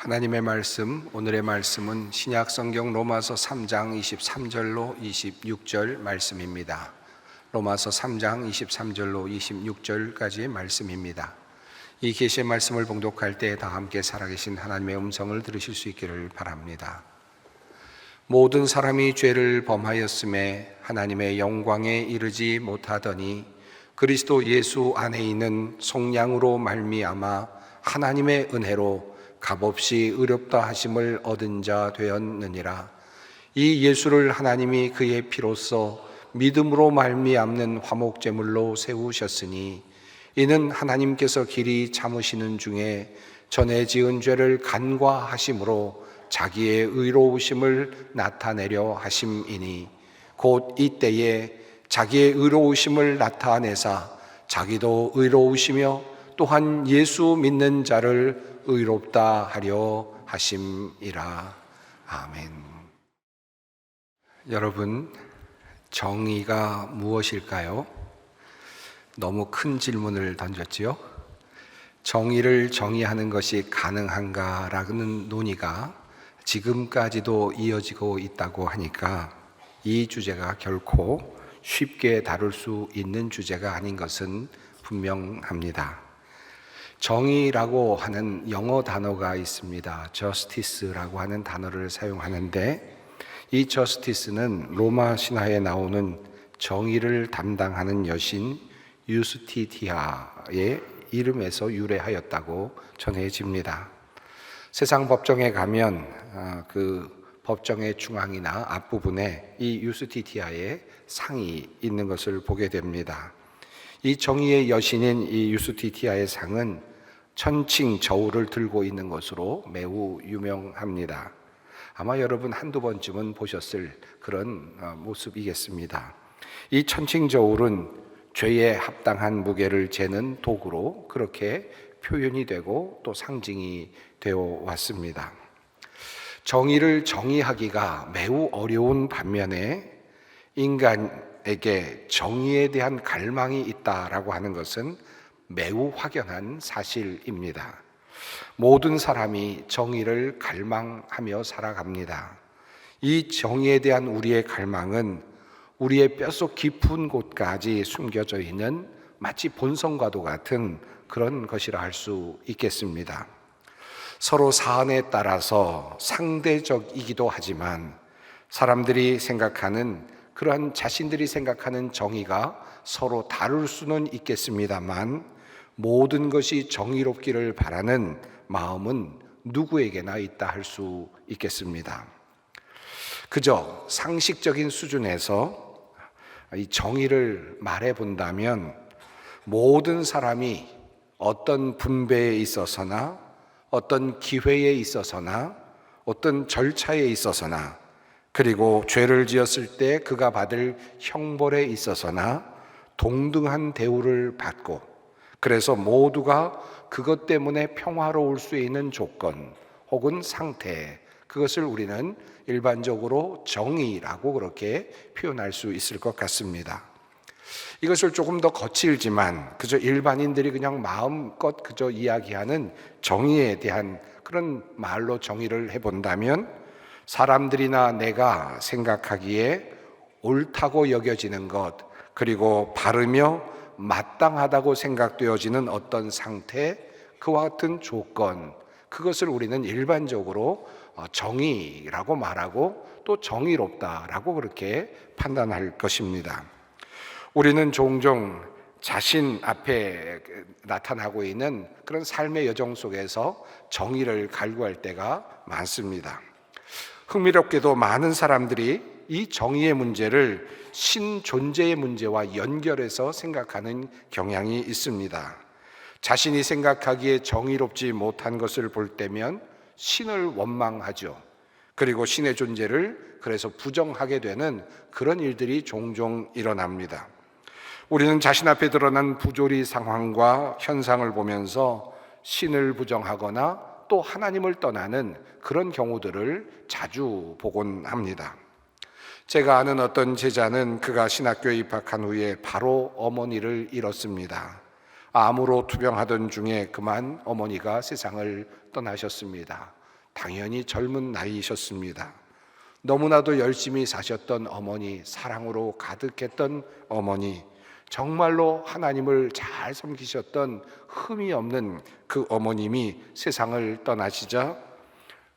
하나님의 말씀, 오늘의 말씀은 신약 성경 로마서 3장 23절로 26절 말씀입니다. 로마서 3장 23절로 26절까지의 말씀입니다. 이 계시의 말씀을 봉독할 때 다 함께 살아계신 하나님의 음성을 들으실 수 있기를 바랍니다. 모든 사람이 죄를 범하였음에 하나님의 영광에 이르지 못하더니 그리스도 예수 안에 있는 속량으로 말미암아 하나님의 은혜로 값없이 의롭다 하심을 얻은 자 되었느니라. 이 예수를 하나님이 그의 피로써 믿음으로 말미암는 화목제물로 세우셨으니 이는 하나님께서 길이 참으시는 중에 전에 지은 죄를 간과하심으로 자기의 의로우심을 나타내려 하심이니 곧 이때에 자기의 의로우심을 나타내사 자기도 의로우시며 또한 예수 믿는 자를 의롭다 하려 하심이라. 아멘. 여러분, 정의가 무엇일까요? 너무 큰 질문을 던졌지요? 정의를 정의하는 것이 가능한가라는 논의가 지금까지도 이어지고 있다고 하니까 이 주제가 결코 쉽게 다룰 수 있는 주제가 아닌 것은 분명합니다. 정의라고 하는 영어 단어가 있습니다. justice라고 하는 단어를 사용하는데 이 justice는 로마 신화에 나오는 정의를 담당하는 여신 유스티티아의 이름에서 유래하였다고 전해집니다. 세상 법정에 가면 그 법정의 중앙이나 앞부분에 이 유스티티아의 상이 있는 것을 보게 됩니다. 이 정의의 여신인 이 유스티티아의 상은 천칭 저울을 들고 있는 것으로 매우 유명합니다. 아마 여러분 한두 번쯤은 보셨을 그런 모습이겠습니다. 이 천칭 저울은 죄에 합당한 무게를 재는 도구로 그렇게 표현이 되고 또 상징이 되어 왔습니다. 정의를 정의하기가 매우 어려운 반면에 인간에게 정의에 대한 갈망이 있다라고 하는 것은 매우 확연한 사실입니다. 모든 사람이 정의를 갈망하며 살아갑니다. 이 정의에 대한 우리의 갈망은 우리의 뼛속 깊은 곳까지 숨겨져 있는 마치 본성과도 같은 그런 것이라 할 수 있겠습니다. 서로 사안에 따라서 상대적이기도 하지만 사람들이 생각하는 그러한 자신들이 생각하는 정의가 서로 다를 수는 있겠습니다만 모든 것이 정의롭기를 바라는 마음은 누구에게나 있다 할 수 있겠습니다. 그저 상식적인 수준에서 이 정의를 말해 본다면 모든 사람이 어떤 분배에 있어서나 어떤 기회에 있어서나 어떤 절차에 있어서나 그리고 죄를 지었을 때 그가 받을 형벌에 있어서나 동등한 대우를 받고 그래서 모두가 그것 때문에 평화로울 수 있는 조건 혹은 상태, 그것을 우리는 일반적으로 정의라고 그렇게 표현할 수 있을 것 같습니다. 이것을 조금 더 거칠지만 그저 일반인들이 그냥 마음껏 그저 이야기하는 정의에 대한 그런 말로 정의를 해본다면 사람들이나 내가 생각하기에 옳다고 여겨지는 것, 그리고 바르며 마땅하다고 생각되어지는 어떤 상태, 그와 같은 조건, 그것을 우리는 일반적으로 정의라고 말하고 또 정의롭다라고 그렇게 판단할 것입니다. 우리는 종종 자신 앞에 나타나고 있는 그런 삶의 여정 속에서 정의를 갈구할 때가 많습니다. 흥미롭게도 많은 사람들이 이 정의의 문제를 신존재의 문제와 연결해서 생각하는 경향이 있습니다. 자신이 생각하기에 정의롭지 못한 것을 볼 때면 신을 원망하죠. 그리고 신의 존재를 그래서 부정하게 되는 그런 일들이 종종 일어납니다. 우리는 자신 앞에 드러난 부조리 상황과 현상을 보면서 신을 부정하거나 또 하나님을 떠나는 그런 경우들을 자주 보곤 합니다. 제가 아는 어떤 제자는 그가 신학교에 입학한 후에 바로 어머니를 잃었습니다. 암으로 투병하던 중에 그만 어머니가 세상을 떠나셨습니다. 당연히 젊은 나이이셨습니다. 너무나도 열심히 사셨던 어머니, 사랑으로 가득했던 어머니, 정말로 하나님을 잘 섬기셨던 흠이 없는 그 어머님이 세상을 떠나시자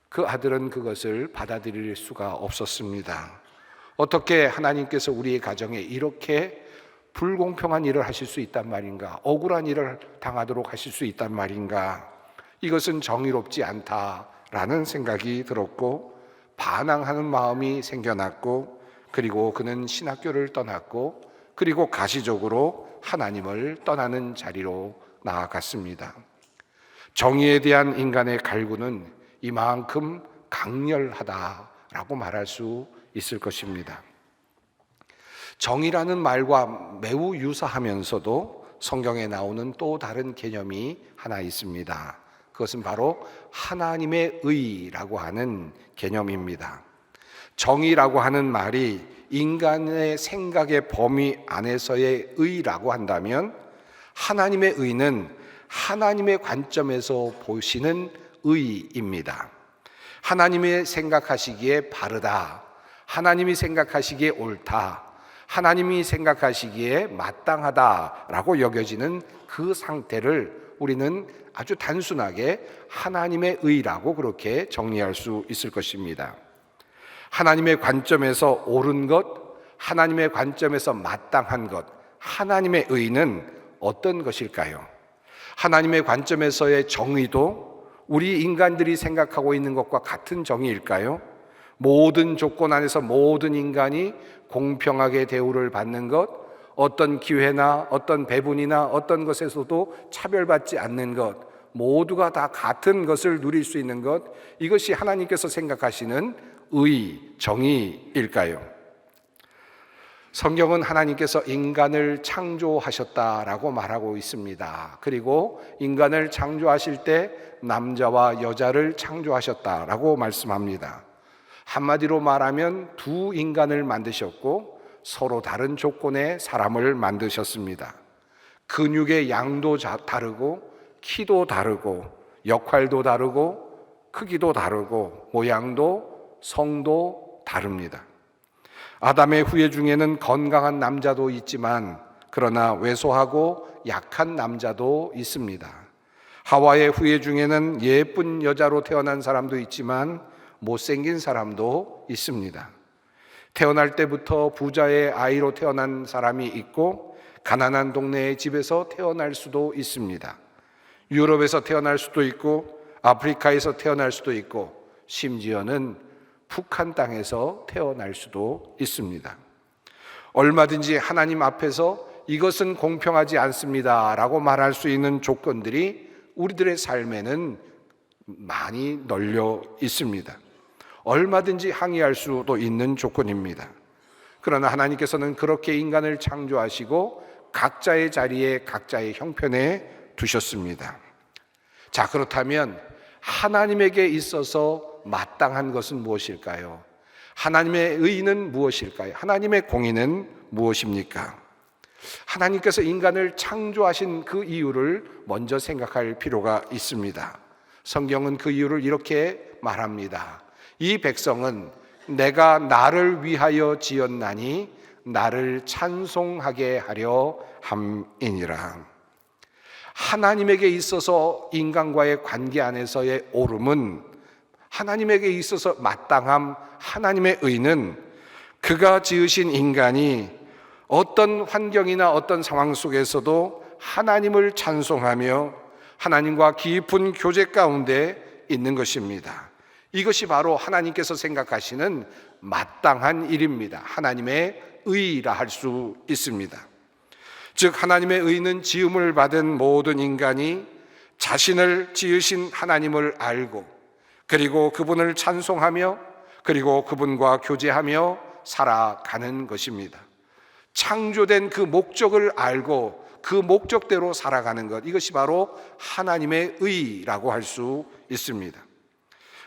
그 아들은 그것을 받아들일 수가 없었습니다. 어떻게 하나님께서 우리의 가정에 이렇게 불공평한 일을 하실 수 있단 말인가? 억울한 일을 당하도록 하실 수 있단 말인가? 이것은 정의롭지 않다라는 생각이 들었고 반항하는 마음이 생겨났고, 그리고 그는 신학교를 떠났고, 그리고 가시적으로 하나님을 떠나는 자리로 나아갔습니다. 정의에 대한 인간의 갈구는 이만큼 강렬하다라고 말할 수 있을 것입니다. 정의라는 말과 매우 유사하면서도 성경에 나오는 또 다른 개념이 하나 있습니다. 그것은 바로 하나님의 의라고 하는 개념입니다. 정의라고 하는 말이 인간의 생각의 범위 안에서의 의라고 한다면, 하나님의 의는 하나님의 관점에서 보시는 의입니다. 하나님이 생각하시기에 바르다, 하나님이 생각하시기에 옳다, 하나님이 생각하시기에 마땅하다라고 여겨지는 그 상태를 우리는 아주 단순하게 하나님의 의라고 그렇게 정리할 수 있을 것입니다. 하나님의 관점에서 옳은 것, 하나님의 관점에서 마땅한 것, 하나님의 의는 어떤 것일까요? 하나님의 관점에서의 정의도 우리 인간들이 생각하고 있는 것과 같은 정의일까요? 모든 조건 안에서 모든 인간이 공평하게 대우를 받는 것, 어떤 기회나 어떤 배분이나 어떤 것에서도 차별받지 않는 것, 모두가 다 같은 것을 누릴 수 있는 것, 이것이 하나님께서 생각하시는 의, 정의일까요? 성경은 하나님께서 인간을 창조하셨다라고 말하고 있습니다. 그리고 인간을 창조하실 때 남자와 여자를 창조하셨다라고 말씀합니다. 한마디로 말하면 두 인간을 만드셨고 서로 다른 조건의 사람을 만드셨습니다. 근육의 양도 다르고, 키도 다르고, 역할도 다르고, 크기도 다르고, 모양도 성도 다릅니다. 아담의 후예 중에는 건강한 남자도 있지만 그러나 왜소하고 약한 남자도 있습니다. 하와의 후예 중에는 예쁜 여자로 태어난 사람도 있지만 못생긴 사람도 있습니다. 태어날 때부터 부자의 아이로 태어난 사람이 있고 가난한 동네의 집에서 태어날 수도 있습니다. 유럽에서 태어날 수도 있고 아프리카에서 태어날 수도 있고 심지어는 북한 땅에서 태어날 수도 있습니다. 얼마든지 하나님 앞에서 이것은 공평하지 않습니다 라고 말할 수 있는 조건들이 우리들의 삶에는 많이 널려 있습니다. 얼마든지 항의할 수도 있는 조건입니다. 그러나 하나님께서는 그렇게 인간을 창조하시고 각자의 자리에 각자의 형편에 두셨습니다. 자, 그렇다면 하나님에게 있어서 마땅한 것은 무엇일까요? 하나님의 의는 무엇일까요? 하나님의 공의는 무엇입니까? 하나님께서 인간을 창조하신 그 이유를 먼저 생각할 필요가 있습니다. 성경은 그 이유를 이렇게 말합니다. 이 백성은 내가 나를 위하여 지었나니 나를 찬송하게 하려 함이니라. 하나님에게 있어서 인간과의 관계 안에서의 옳음은, 하나님에게 있어서 마땅함, 하나님의 의는 그가 지으신 인간이 어떤 환경이나 어떤 상황 속에서도 하나님을 찬송하며 하나님과 깊은 교제 가운데 있는 것입니다. 이것이 바로 하나님께서 생각하시는 마땅한 일입니다. 하나님의 의라 할 수 있습니다. 즉 하나님의 의는 지음을 받은 모든 인간이 자신을 지으신 하나님을 알고, 그리고 그분을 찬송하며, 그리고 그분과 교제하며 살아가는 것입니다. 창조된 그 목적을 알고 그 목적대로 살아가는 것, 이것이 바로 하나님의 의라고 할 수 있습니다.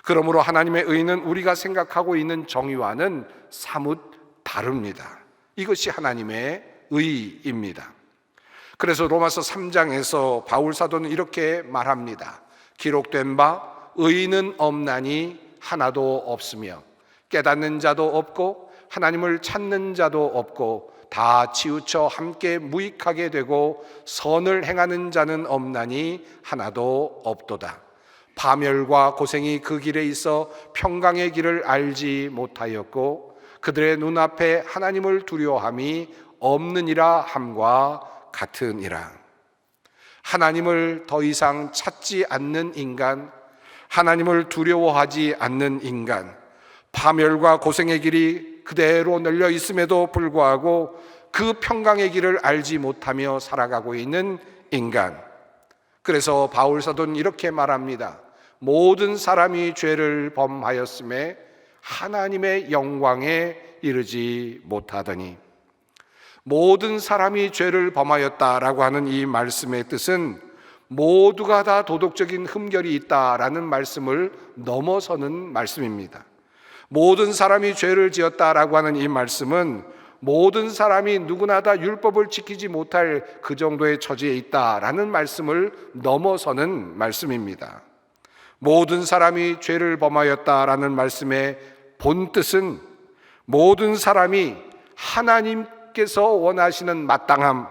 그러므로 하나님의 의는 우리가 생각하고 있는 정의와는 사뭇 다릅니다. 이것이 하나님의 의입니다. 그래서 로마서 3장에서 바울 사도는 이렇게 말합니다. 기록된 바 의인은 없나니 하나도 없으며 깨닫는 자도 없고 하나님을 찾는 자도 없고 다 치우쳐 함께 무익하게 되고 선을 행하는 자는 없나니 하나도 없도다. 파멸과 고생이 그 길에 있어 평강의 길을 알지 못하였고 그들의 눈앞에 하나님을 두려워함이 없느니라 함과 같으니라. 하나님을 더 이상 찾지 않는 인간, 하나님을 두려워하지 않는 인간, 파멸과 고생의 길이 그대로 널려 있음에도 불구하고 그 평강의 길을 알지 못하며 살아가고 있는 인간. 그래서 바울 사도는 이렇게 말합니다. 모든 사람이 죄를 범하였음에 하나님의 영광에 이르지 못하더니. 모든 사람이 죄를 범하였다라고 하는 이 말씀의 뜻은 모두가 다 도덕적인 흠결이 있다라는 말씀을 넘어서는 말씀입니다. 모든 사람이 죄를 지었다라고 하는 이 말씀은 모든 사람이 누구나 다 율법을 지키지 못할 그 정도의 처지에 있다라는 말씀을 넘어서는 말씀입니다. 모든 사람이 죄를 범하였다라는 말씀의 본뜻은 모든 사람이 하나님께서 원하시는 마땅함,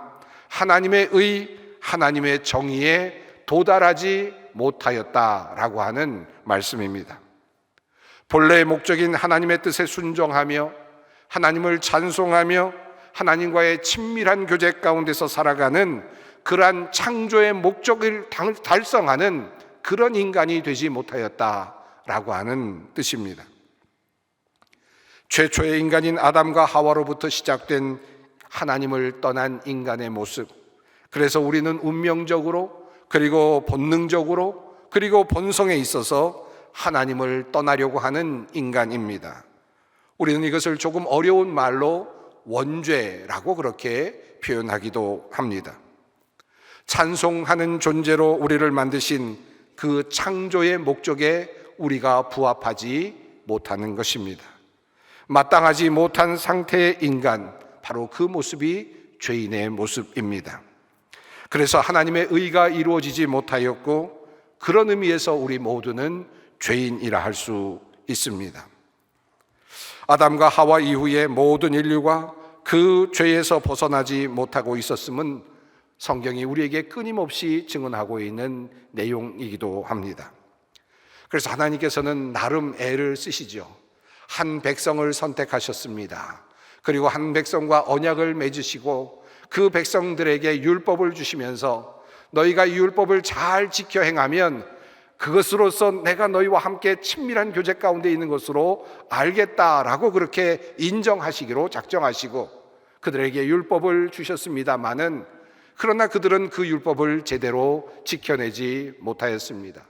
하나님의 의, 하나님의 정의에 도달하지 못하였다라고 하는 말씀입니다. 본래의 목적인 하나님의 뜻에 순종하며 하나님을 찬송하며 하나님과의 친밀한 교제 가운데서 살아가는 그러한 창조의 목적을 달성하는 그런 인간이 되지 못하였다라고 하는 뜻입니다. 최초의 인간인 아담과 하와로부터 시작된 하나님을 떠난 인간의 모습, 그래서 우리는 운명적으로 그리고 본능적으로 그리고 본성에 있어서 하나님을 떠나려고 하는 인간입니다. 우리는 이것을 조금 어려운 말로 원죄라고 그렇게 표현하기도 합니다. 찬송하는 존재로 우리를 만드신 그 창조의 목적에 우리가 부합하지 못하는 것입니다. 마땅하지 못한 상태의 인간, 바로 그 모습이 죄인의 모습입니다. 그래서 하나님의 의가 이루어지지 못하였고 그런 의미에서 우리 모두는 죄인이라 할 수 있습니다. 아담과 하와 이후에 모든 인류가 그 죄에서 벗어나지 못하고 있었음은 성경이 우리에게 끊임없이 증언하고 있는 내용이기도 합니다. 그래서 하나님께서는 나름 애를 쓰시죠. 한 백성을 선택하셨습니다. 그리고 한 백성과 언약을 맺으시고 그 백성들에게 율법을 주시면서 너희가 이 율법을 잘 지켜 행하면 그것으로서 내가 너희와 함께 친밀한 교제 가운데 있는 것으로 알겠다라고 그렇게 인정하시기로 작정하시고 그들에게 율법을 주셨습니다마는 그러나 그들은 그 율법을 제대로 지켜내지 못하였습니다.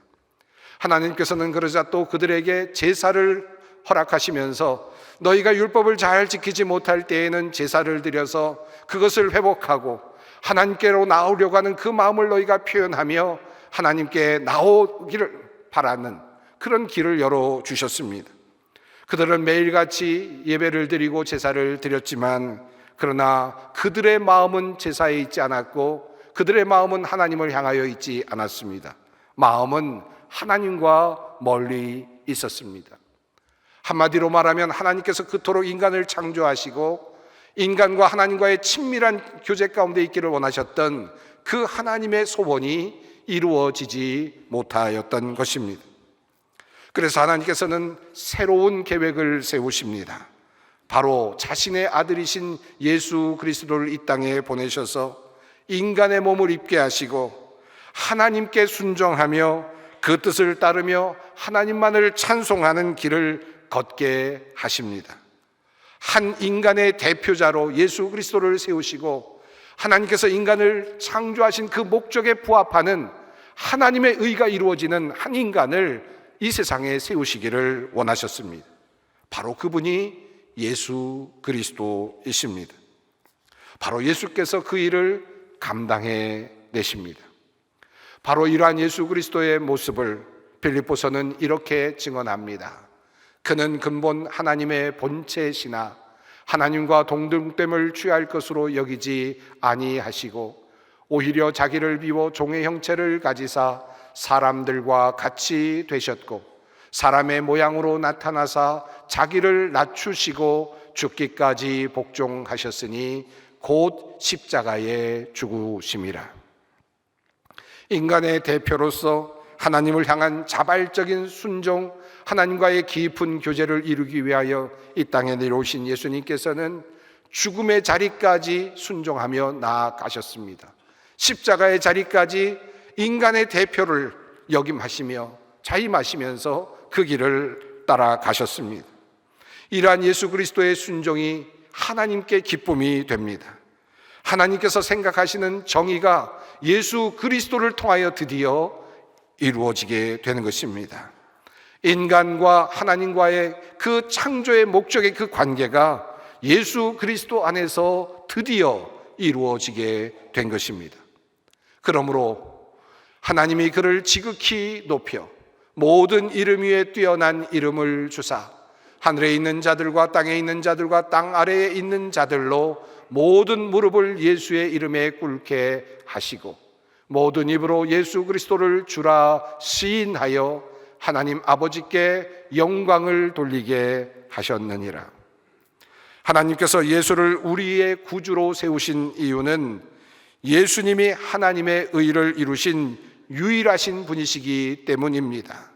하나님께서는 그러자 또 그들에게 제사를 허락하시면서 너희가 율법을 잘 지키지 못할 때에는 제사를 드려서 그것을 회복하고 하나님께로 나오려고 하는 그 마음을 너희가 표현하며 하나님께 나오기를 바라는 그런 길을 열어주셨습니다. 그들은 매일같이 예배를 드리고 제사를 드렸지만 그러나 그들의 마음은 제사에 있지 않았고 그들의 마음은 하나님을 향하여 있지 않았습니다. 마음은 하나님과 멀리 있었습니다. 한마디로 말하면 하나님께서 그토록 인간을 창조하시고 인간과 하나님과의 친밀한 교제 가운데 있기를 원하셨던 그 하나님의 소원이 이루어지지 못하였던 것입니다. 그래서 하나님께서는 새로운 계획을 세우십니다. 바로 자신의 아들이신 예수 그리스도를 이 땅에 보내셔서 인간의 몸을 입게 하시고 하나님께 순종하며 그 뜻을 따르며 하나님만을 찬송하는 길을 걷게 하십니다. 한 인간의 대표자로 예수 그리스도를 세우시고 하나님께서 인간을 창조하신 그 목적에 부합하는 하나님의 의가 이루어지는 한 인간을 이 세상에 세우시기를 원하셨습니다. 바로 그분이 예수 그리스도이십니다. 바로 예수께서 그 일을 감당해 내십니다. 바로 이러한 예수 그리스도의 모습을 빌립보서는 이렇게 증언합니다. 그는 근본 하나님의 본체시나 하나님과 동등됨을 취할 것으로 여기지 아니하시고 오히려 자기를 비워 종의 형체를 가지사 사람들과 같이 되셨고 사람의 모양으로 나타나사 자기를 낮추시고 죽기까지 복종하셨으니 곧 십자가에 죽으심이라. 인간의 대표로서 하나님을 향한 자발적인 순종, 하나님과의 깊은 교제를 이루기 위하여 이 땅에 내려오신 예수님께서는 죽음의 자리까지 순종하며 나아가셨습니다. 십자가의 자리까지 인간의 대표를 역임하시며 자임하시면서 그 길을 따라가셨습니다. 이러한 예수 그리스도의 순종이 하나님께 기쁨이 됩니다. 하나님께서 생각하시는 정의가 예수 그리스도를 통하여 드디어 이루어지게 되는 것입니다. 인간과 하나님과의 그 창조의 목적의 그 관계가 예수 그리스도 안에서 드디어 이루어지게 된 것입니다. 그러므로 하나님이 그를 지극히 높여 모든 이름 위에 뛰어난 이름을 주사 하늘에 있는 자들과 땅에 있는 자들과 땅 아래에 있는 자들로 모든 무릎을 예수의 이름에 꿇게 하시고 모든 입으로 예수 그리스도를 주라 시인하여 하나님 아버지께 영광을 돌리게 하셨느니라. 하나님께서 예수를 우리의 구주로 세우신 이유는 예수님이 하나님의 의를 이루신 유일하신 분이시기 때문입니다.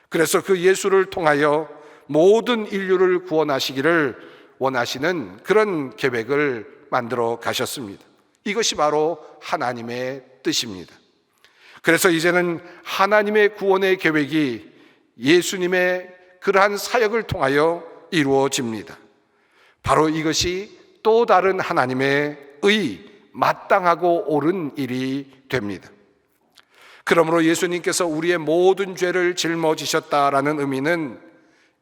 그래서 그 예수를 통하여 모든 인류를 구원하시기를 원하시는 그런 계획을 만들어 가셨습니다. 이것이 바로 하나님의 뜻입니다. 그래서 이제는 하나님의 구원의 계획이 예수님의 그러한 사역을 통하여 이루어집니다. 바로 이것이 또 다른 하나님의 마땅하고 옳은 일이 됩니다. 그러므로 예수님께서 우리의 모든 죄를 짊어지셨다라는 의미는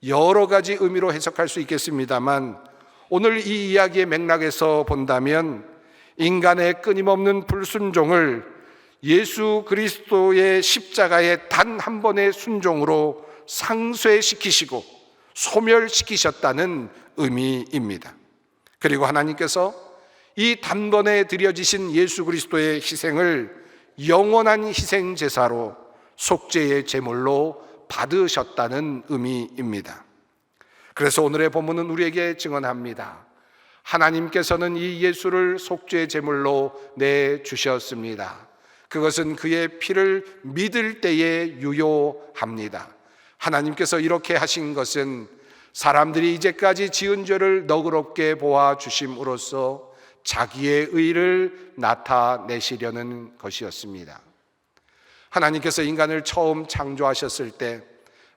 여러 가지 의미로 해석할 수 있겠습니다만 오늘 이 이야기의 맥락에서 본다면 인간의 끊임없는 불순종을 예수 그리스도의 십자가의 단 한 번의 순종으로 상쇄시키시고 소멸시키셨다는 의미입니다. 그리고 하나님께서 이 단번에 드려지신 예수 그리스도의 희생을 영원한 희생 제사로 속죄의 제물로 받으셨다는 의미입니다. 그래서 오늘의 본문은 우리에게 증언합니다. 하나님께서는 이 예수를 속죄의 제물로 내주셨습니다. 그것은 그의 피를 믿을 때에 유효합니다. 하나님께서 이렇게 하신 것은 사람들이 이제까지 지은 죄를 너그럽게 보아 주심으로써 자기의 의를 나타내시려는 것이었습니다. 하나님께서 인간을 처음 창조하셨을 때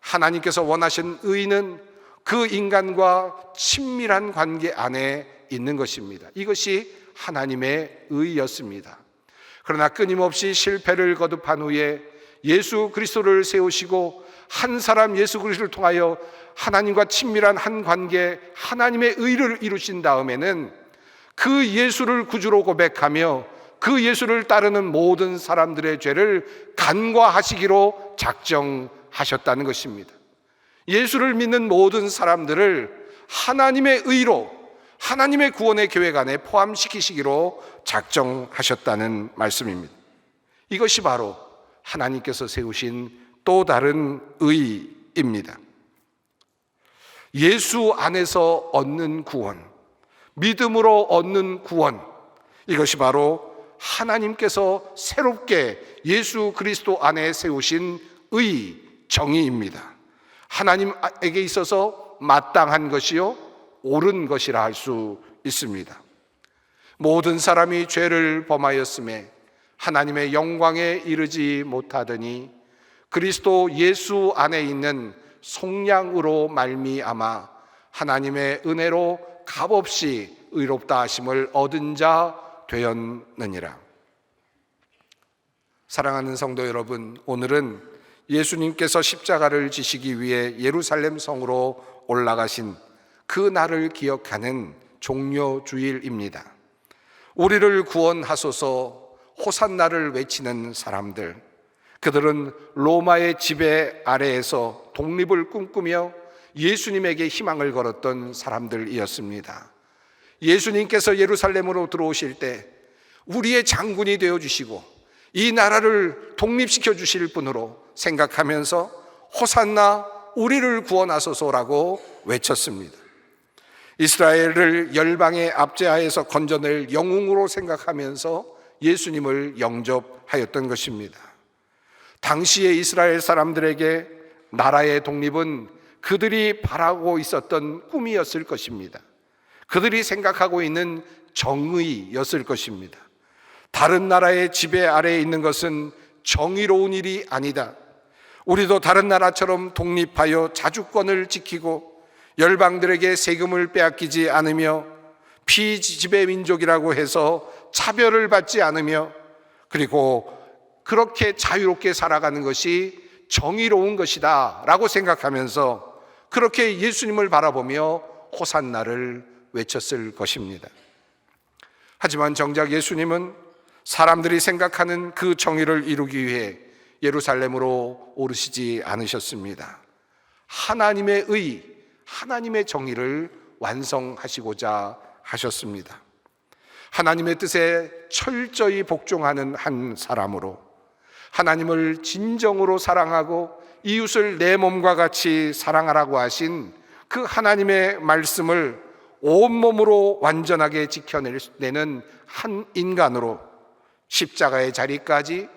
하나님께서 원하신 의는 그 인간과 친밀한 관계 안에 있는 것입니다. 이것이 하나님의 의였습니다. 그러나 끊임없이 실패를 거듭한 후에 예수 그리스도를 세우시고 한 사람 예수 그리스도를 통하여 하나님과 친밀한 한 관계, 하나님의 의를 이루신 다음에는 그 예수를 구주로 고백하며 그 예수를 따르는 모든 사람들의 죄를 간과하시기로 작정하셨다는 것입니다. 예수를 믿는 모든 사람들을 하나님의 의로, 하나님의 구원의 계획 안에 포함시키시기로 작정하셨다는 말씀입니다. 이것이 바로 하나님께서 세우신 또 다른 의입니다. 예수 안에서 얻는 구원, 믿음으로 얻는 구원, 이것이 바로 하나님께서 새롭게 예수 그리스도 안에 세우신 의, 정의입니다. 하나님에게 있어서 마땅한 것이요 옳은 것이라 할 수 있습니다. 모든 사람이 죄를 범하였음에 하나님의 영광에 이르지 못하더니 그리스도 예수 안에 있는 속량으로 말미암아 하나님의 은혜로 값없이 의롭다 하심을 얻은 자 되었느니라. 사랑하는 성도 여러분, 오늘은 예수님께서 십자가를 지시기 위해 예루살렘 성으로 올라가신 그 날을 기억하는 종려주일입니다. 우리를 구원하소서 호산나를 외치는 사람들, 그들은 로마의 지배 아래에서 독립을 꿈꾸며 예수님에게 희망을 걸었던 사람들이었습니다. 예수님께서 예루살렘으로 들어오실 때 우리의 장군이 되어주시고 이 나라를 독립시켜 주실 분으로 생각하면서 호산나 우리를 구원하소서라고 외쳤습니다. 이스라엘을 열방의 압제하에서 건져낼 영웅으로 생각하면서 예수님을 영접하였던 것입니다. 당시의 이스라엘 사람들에게 나라의 독립은 그들이 바라고 있었던 꿈이었을 것입니다. 그들이 생각하고 있는 정의였을 것입니다. 다른 나라의 지배 아래에 있는 것은 정의로운 일이 아니다. 우리도 다른 나라처럼 독립하여 자주권을 지키고 열방들에게 세금을 빼앗기지 않으며 피지배 민족이라고 해서 차별을 받지 않으며 그리고 그렇게 자유롭게 살아가는 것이 정의로운 것이다 라고 생각하면서 그렇게 예수님을 바라보며 호산나를 외쳤을 것입니다. 하지만 정작 예수님은 사람들이 생각하는 그 정의를 이루기 위해 예루살렘으로 오르시지 않으셨습니다. 하나님의 의, 하나님의 정의를 완성하시고자 하셨습니다. 하나님의 뜻에 철저히 복종하는 한 사람으로 하나님을 진정으로 사랑하고 이웃을 내 몸과 같이 사랑하라고 하신 그 하나님의 말씀을 온몸으로 완전하게 지켜내는 한 인간으로 십자가의 자리까지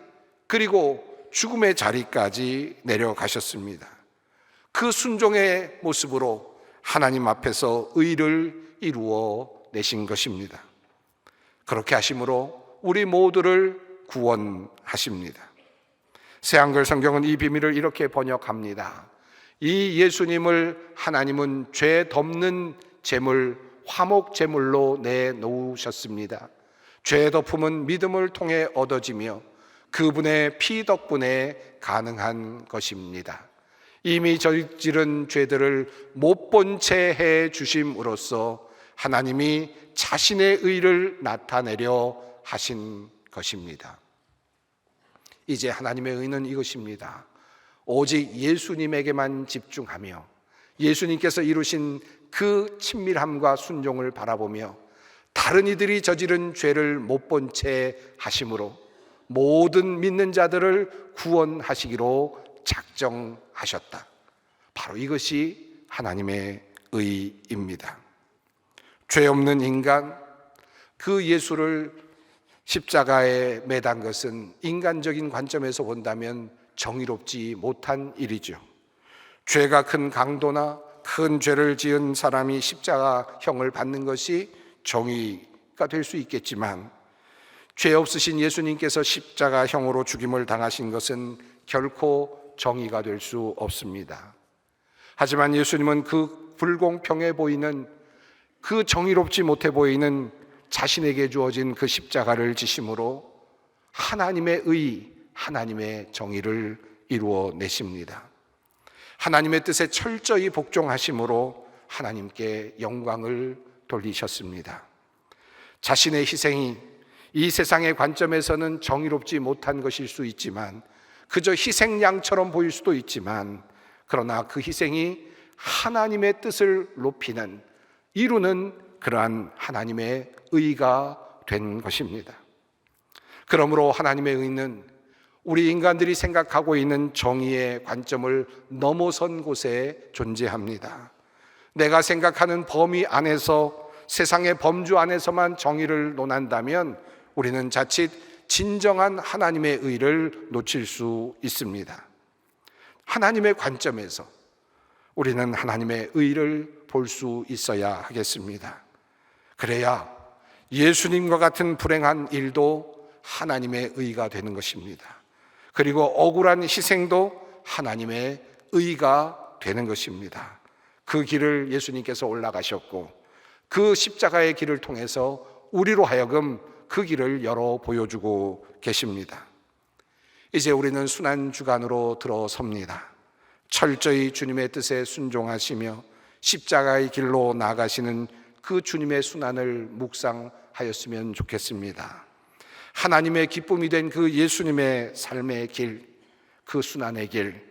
그리고 죽음의 자리까지 내려가셨습니다. 그 순종의 모습으로 하나님 앞에서 의를 이루어 내신 것입니다. 그렇게 하심으로 우리 모두를 구원하십니다. 새한글 성경은 이 비밀을 이렇게 번역합니다. 이 예수님을 하나님은 죄 덮는 제물, 화목 제물로 내놓으셨습니다. 죄 덮음은 믿음을 통해 얻어지며 그분의 피 덕분에 가능한 것입니다. 이미 저지른 죄들을 못 본 채 해 주심으로써 하나님이 자신의 의를 나타내려 하신 것입니다. 이제 하나님의 의는 이것입니다. 오직 예수님에게만 집중하며 예수님께서 이루신 그 친밀함과 순종을 바라보며 다른 이들이 저지른 죄를 못 본 채 하심으로 모든 믿는 자들을 구원하시기로 작정하셨다. 바로 이것이 하나님의 의입니다. 죄 없는 인간, 그 예수를 십자가에 매단 것은 인간적인 관점에서 본다면 정의롭지 못한 일이죠. 죄가 큰 강도나 큰 죄를 지은 사람이 십자가형을 받는 것이 정의가 될 수 있겠지만 죄 없으신 예수님께서 십자가형으로 죽임을 당하신 것은 결코 정의가 될 수 없습니다. 하지만 예수님은 그 불공평해 보이는, 그 정의롭지 못해 보이는 자신에게 주어진 그 십자가를 지심으로 하나님의 의, 하나님의 정의를 이루어 내십니다. 하나님의 뜻에 철저히 복종하심으로 하나님께 영광을 돌리셨습니다. 자신의 희생이 이 세상의 관점에서는 정의롭지 못한 것일 수 있지만, 그저 희생양처럼 보일 수도 있지만, 그러나 그 희생이 하나님의 뜻을 높이는, 이루는 그러한 하나님의 의가 된 것입니다. 그러므로 하나님의 의는 우리 인간들이 생각하고 있는 정의의 관점을 넘어선 곳에 존재합니다. 내가 생각하는 범위 안에서, 세상의 범주 안에서만 정의를 논한다면 우리는 자칫 진정한 하나님의 의를 놓칠 수 있습니다. 하나님의 관점에서 우리는 하나님의 의를 볼 수 있어야 하겠습니다. 그래야 예수님과 같은 불행한 일도 하나님의 의가 되는 것입니다. 그리고 억울한 희생도 하나님의 의가 되는 것입니다. 그 길을 예수님께서 올라가셨고 그 십자가의 길을 통해서 우리로 하여금 그 길을 열어 보여주고 계십니다. 이제 우리는 순환주간으로 들어섭니다. 철저히 주님의 뜻에 순종하시며 십자가의 길로 나아가시는 그 주님의 순환을 묵상하였으면 좋겠습니다. 하나님의 기쁨이 된 그 예수님의 삶의 길, 그 순환의 길,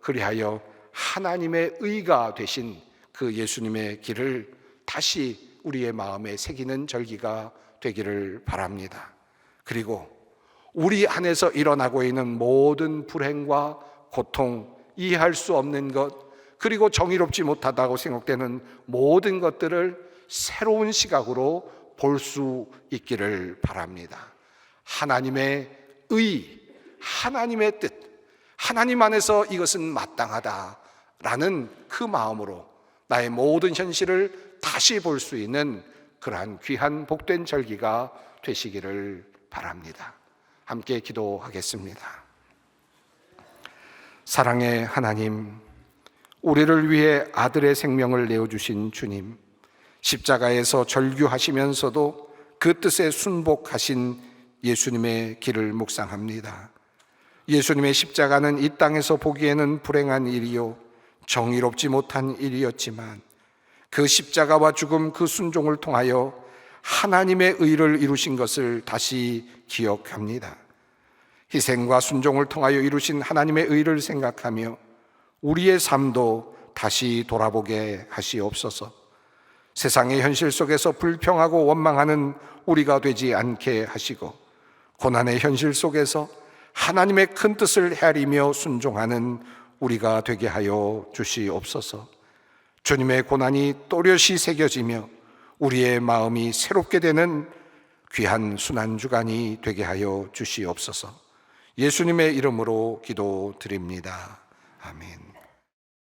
그리하여 하나님의 의가 되신 그 예수님의 길을 다시 우리의 마음에 새기는 절기가 되기를 바랍니다. 그리고 우리 안에서 일어나고 있는 모든 불행과 고통, 이해할 수 없는 것, 그리고 정의롭지 못하다고 생각되는 모든 것들을 새로운 시각으로 볼 수 있기를 바랍니다. 하나님의 의, 하나님의 뜻, 하나님 안에서 이것은 마땅하다라는 그 마음으로 나의 모든 현실을 다시 볼 수 있는 그러한 귀한 복된 절기가 되시기를 바랍니다. 함께 기도하겠습니다. 사랑의 하나님, 우리를 위해 아들의 생명을 내어주신 주님, 십자가에서 절규하시면서도 그 뜻에 순복하신 예수님의 길을 묵상합니다. 예수님의 십자가는 이 땅에서 보기에는 불행한 일이요 정의롭지 못한 일이었지만 그 십자가와 죽음, 그 순종을 통하여 하나님의 의를 이루신 것을 다시 기억합니다. 희생과 순종을 통하여 이루신 하나님의 의를 생각하며 우리의 삶도 다시 돌아보게 하시옵소서. 세상의 현실 속에서 불평하고 원망하는 우리가 되지 않게 하시고 고난의 현실 속에서 하나님의 큰 뜻을 헤아리며 순종하는 우리가 되게 하여 주시옵소서. 주님의 고난이 또렷이 새겨지며 우리의 마음이 새롭게 되는 귀한 순환주간이 되게 하여 주시옵소서. 예수님의 이름으로 기도드립니다. 아멘.